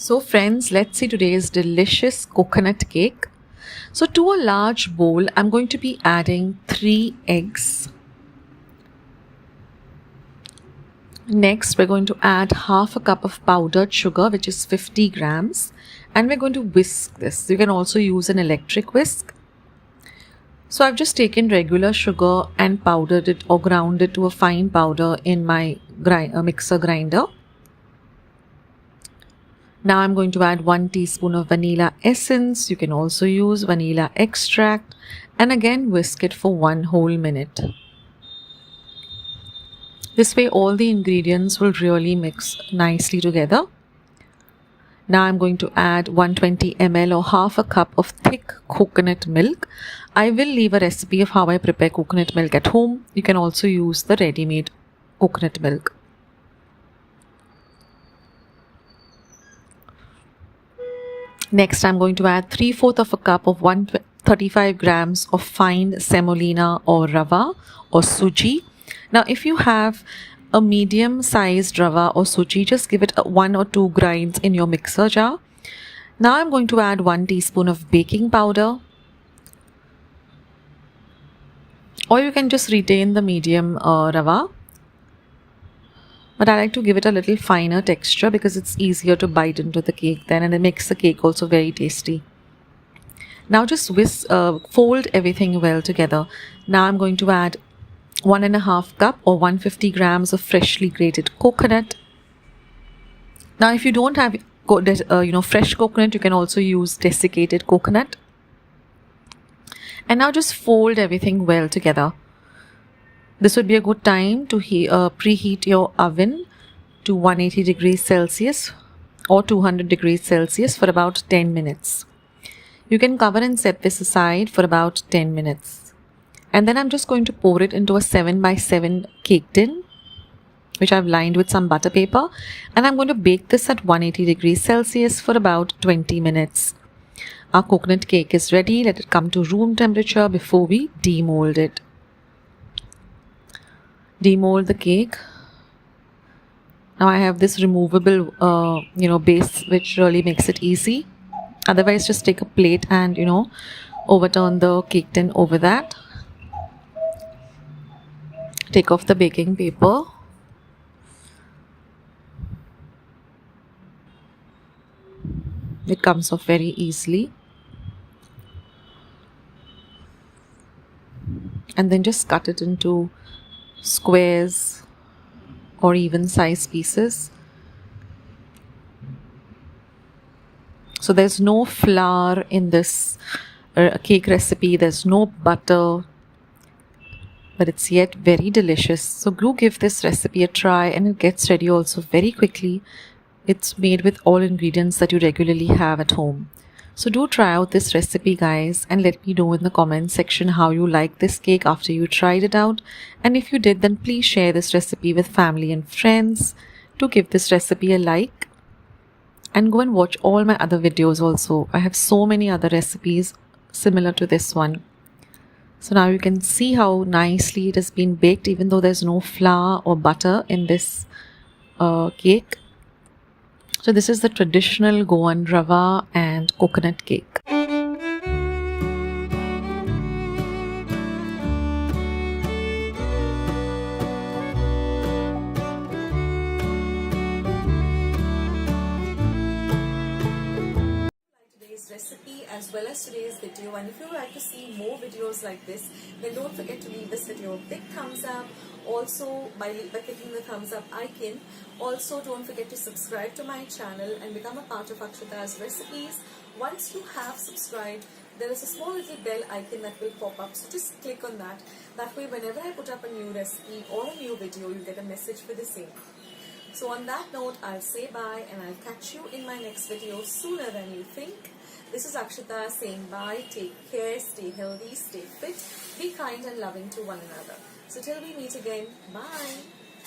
So friends, let's see today's delicious coconut cake. So to a large bowl, I'm going to be adding 3 eggs. Next, we're going to add half a cup of powdered sugar, which is 50 grams. And we're going to whisk this. You can also use an electric whisk. So I've just taken regular sugar and powdered it or ground it to a fine powder in my mixer grinder. Now I'm going to add 1 teaspoon of vanilla essence. You can also use vanilla extract and again whisk it for 1 whole minute. This way all the ingredients will really mix nicely together. Now I'm going to add 120 ml or half a cup of thick coconut milk. I will leave a recipe of how I prepare coconut milk at home. You can also use the ready-made coconut milk. Next, I'm going to add 3/4 of a cup of 135 grams of fine semolina or rava or suji. Now, if you have a medium-sized rava or suji, just give it 1 or 2 grinds in your mixer jar. Now, I'm going to add 1 teaspoon of baking powder. Or you can just retain the medium rava. But I like to give it a little finer texture because it's easier to bite into the cake then, and it makes the cake also very tasty. Now just fold everything well together. Now I'm going to add 1.5 cup or 150 grams of freshly grated coconut. Now if you don't have fresh coconut, you can also use desiccated coconut. And now just fold everything well together. This would be a good time to preheat your oven to 180 degrees Celsius or 200 degrees Celsius for about 10 minutes. You can cover and set this aside for about 10 minutes. And then I'm just going to pour it into a 7x7 cake tin, which I've lined with some butter paper. And I'm going to bake this at 180 degrees Celsius for about 20 minutes. Our coconut cake is ready. Let it come to room temperature before we demold it. Demold the cake. Now I have this removable base, which really makes it easy. Otherwise just take a plate and overturn the cake tin over that. Take off the baking paper. It comes off very easily. And then just cut it into squares or even size pieces. So there's no flour in this cake recipe, there's no butter, but it's yet very delicious. So do give this recipe a try, and it gets ready also very quickly. It's made with all ingredients that you regularly have at home. So do try out this recipe, guys, and let me know in the comment section how you like this cake after you tried it out. And if you did, then please share this recipe with family and friends. Do give this recipe a like and go and watch all my other videos also. I have so many other recipes similar to this one. So now you can see how nicely it has been baked, even though there's no flour or butter in this cake. So this is the traditional Goan rava and coconut cake. Today's recipe as well as today's video, and if you would like to see more videos like this, then don't forget to leave this video a big thumbs up. Also by clicking the thumbs up icon. Also don't forget to subscribe to my channel and become a part of Akshata's recipes. Once you have subscribed, there is a small little bell icon that will pop up, so just click on that. That way whenever I put up a new recipe or a new video, you get a message for the same. So on that note, I'll say bye and I'll catch you in my next video sooner than you think. This is Akshata saying bye, take care, stay healthy, stay fit, be kind and loving to one another. So till we meet again, bye.